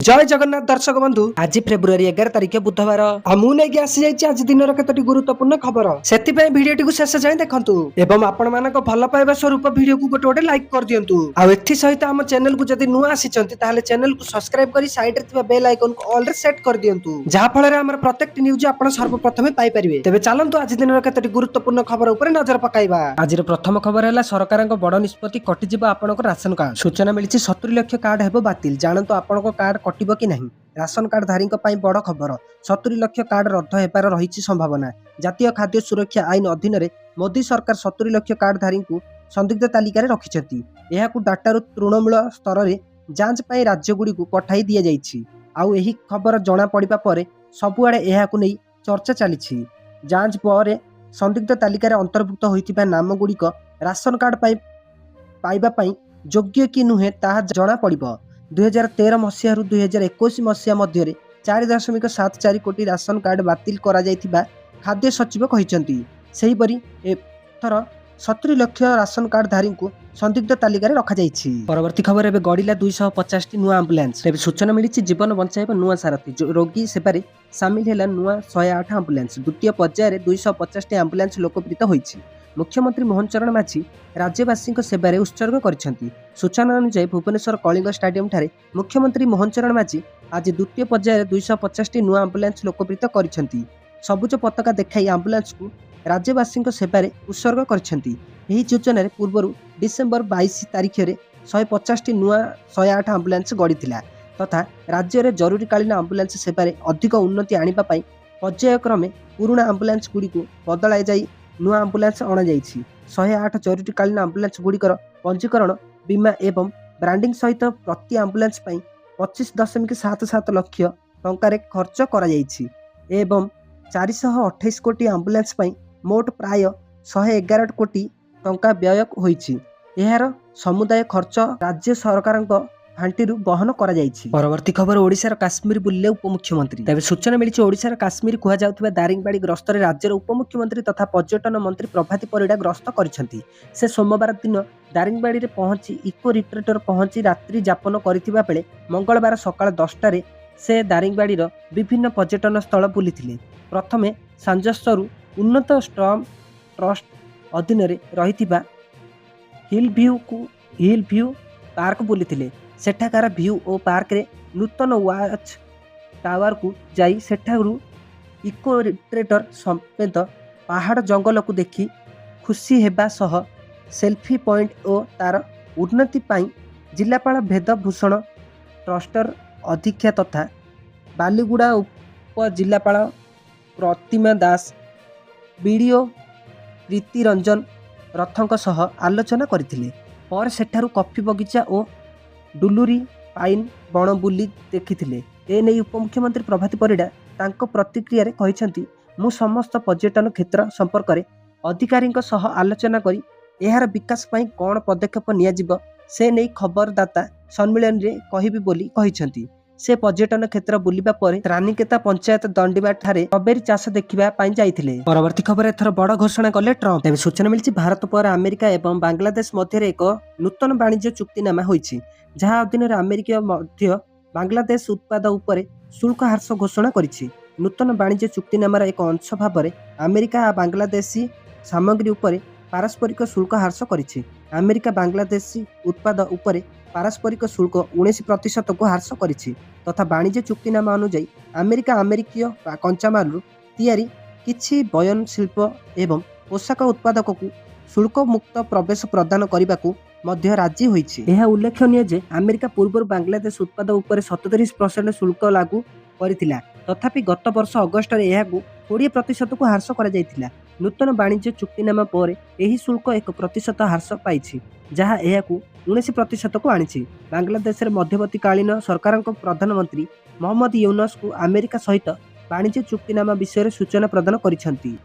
जय जगन्नाथ दर्शक बंधु आज फेब्रुआरी 11 तारिख बुधवार मु नहीं आसी जाइए आज दिन केतोटी गुरुत्वपूर्ण खबर से भिडियोटी को शेष जाए देखंतु एवं आपण मानक भल पाइबा स्वरूप वीडियो को गोटे गोटे लाइक कर दियंतु आ एथि सहित हम चैनल को जदि नुआ आसीचंती ताले चैनल को सब्सक्राइब करी साइड रे थिबा बेल आइकन को ऑल रे सेट कर दियंतु जहा फल रे हमर प्रत्येक न्यूज आपण सर्वप्रथम पाई परिबे। तेबे चलंतु आज दिन केतोटी गुरुत्वपूर्ण खबर ऊपर नजर पकाइबा। आज प्रथम खबर है सरकार बड़ निष्पत्ति कटिजिब आपनक राशन कार्ड सूचना मिली 70 लाख कार्ड हेबो बातिल जानतु आपनक कार्ड कटिबो कि नहीं। राशन कार्ड धारी बड़ खबर 70 लाख कार्ड रद्द हेबार रही संभावना। जातीय खाद्य सुरक्षा आईन अधीन मोदी सरकार 70 लाख कार्ड धारी संदिग्ध तालिका रखिछंती। एहाकु डाटारु तृणमूल स्तर में जांच पाई राज्यगुड़ी को पठाई दिया जाइछि। आउ एही खबर जना पड़िबा परे सबुआडे एहाकु नै चर्चा चलीछि। जांच पर संदिग्ध तालिका अंतर्भुक्त होइतिबा नाम गुड़िक राशन कार्ड पाइबा पाई योग्य कि नुहे ताहा जना पड़िबो। 2013 मसीह 2021 मसीहा मध्य 4.74 कोटी राशन कार्ड बातिल करा जाइथिबा खाद्य सचिव कहिसंती। सेहीपरि एथर 70 लाख राशन कार्ड धारी को संदिग्ध तालिका रखा जाइछि। परवर्ती खबर एबे गड़िला 250 नुआ एम्बुलेंस। तेबे सूचना मिली जीवन बंचाइबा नुआ सारथी रोगी सेवारे सामिल हैला नुआ 108 एम्बुलेंस। द्वितीय पर्यायर 250 एम्बुलेंस लोकप्रिय होइछि। मुख्यमंत्री मोहन चरण माझी राज्यवासी सेवारे उत्सर्ग करिसेंती। सूचना अनुसार भुवनेश्वर कलिंग स्टाडियम ठारे मुख्यमंत्री मोहन चरण माझी आज द्वितीय पर्यायर 250 नुआ एम्बुलेंस लोकप्रिय करिसेंती। सबुज पताका देखाई एम्बुलेंस को राज्यवासी सेवारे उत्सर्ग करिसेंती। एही योजना पूर्व डिसेम्बर 22 तारिख में 150 नुआ 108 एम्बुलेंस गढ़ी तथा राज्य में जरूरीकालीन एम्बुलेंस सेवारे अधिक उन्नति आने पर्यायक्रमे पुराणा एम्बुलेंस गुड़ी को बदलाई जाई नुआ एम्बुलेंस अणा जाइछि। 108 जरूरीकालीन एम्बुलेंस गुड़िकर पंजीकरण बीमा एवं ब्रांडिंग सहित प्रति एम्बुलेंस 25.77 लाख टंका खर्च करा जाइछि एवं 428 कोटी एम्बुलेंस मोट प्राय 111 कोटी टंका व्यय होइछि। एहार समुदाय खर्च राज्य सरकार फांटीरू बहन करा जाइछि। परवर्ती खबर ओडिशार काश्मीर बुल्ले उपमुख्यमंत्री। तेबे सूचना मिली ओडिशार काश्मीर कुहा जाउथिबा दारिंगबाड़ी गस्त रे राज्यर उपमुख्यमंत्री तथा पर्यटन मंत्री प्रभाती परिडा गस्त करिसेंती। से सोमवार दिन दारिंगबाड़ी रे पहुंची इको रिट्रीटर पहुंची रात्रि यापन करिथिबा बेले मंगलवार सकाळ 10टा रे से दारिंगबाड़ीर विभिन्न पर्यटन स्थल बुलिथिले। प्रथमे सांजस्तरु उन्नत स्टॉम ट्रस्ट अधीन रहिथिबा हिल व्यू पार्क बुलिथिले। सेठाकार व्यू और पार्क रे नूतन वाच टावर को जाई सेठारु इको रिट्रीटर समेत पहाड़ जंगल को देखी खुशी हेबा सह सेल्फी पॉइंट और तार उन्नति पाई जिलापाल भेदभूषण ट्रस्टर अधीक्षा तथा बालीगुड़ा उप जिलापाल प्रतिमा दास बीडीओ प्रीति रंजन रथों सह आलोचना करथिले। पर सेठारु कॉफी बगीचा और डुलुरी पाइन बण बुली देखिथिले। एने उपमुख्यमंत्री प्रभाती परिडा तांको प्रतिक्रिया रे कहिसेंती मु समस्त पर्यटन क्षेत्र संपर्क रे अधिकारी सह आलोचना करी एहार विकास पई कोन पदक्षेप नियाजिब से नै खबरदाता सम्मेलन रे कहिबी बोली कहिसेंती। से पर्यटन क्षेत्र बुलिबा परे रानीकेता पंचायत दंडीबा ठारे स्ट्रॉबेरी चाष देखिबा पाई जाइथिले। परवर्ती खबर एथर बड़ घोषणा कले ट्रम्प। तेबे सूचना मिली भारत पर अमेरिका एवं बांग्लादेश मध्य एक नूतन वाणिज्य चुक्तिनामा होइछि जहाँ अधीन अमेरिका मध्य बांग्लादेश उत्पाद उपरे शुल्क ह्रास घोषणा करिछि। नूतन वाणिज्य चुक्तिनामार एक अंश भाव अमेरिका आ बांग्लादेशी सामग्री उपरे पारस्परिक शुल्क ह्रास करिछि। अमेरिका बांग्लादेशी उत्पाद उपरे पारस्परिक शुल्क 19% को ह्रास करिछि तथा वाणिज्य चुक्तिनामा अनुसार अमेरिका अमेरिकीय कंचामाल तैयारी किछि बयन शिल्प एवं पोशाक उत्पादक को शुल्क मुक्त प्रवेश प्रदान करने को मध्य राजी होइछि। यह उल्लेखनीय जे अमेरिका पूर्व बांग्लादेश उत्पाद उपर 37% शुल्क लागू करिथिला तथापि गत वर्ष अगस्त रे एहाकु 20% को ह्रास करा जाइथिला। नूतन वाणिज्य चुक्तिनामा पर एही शुल्क 1% ह्रास पाइछि जहाँ एहाकु 19% को आनिछि। बांग्लादेश मध्यवर्तीकालीन सरकार प्रधानमंत्री मोहम्मद यूनुस को अमेरिका सहित वाणिज्य चुक्तिनामा विषय सूचना प्रदान करिसेंती।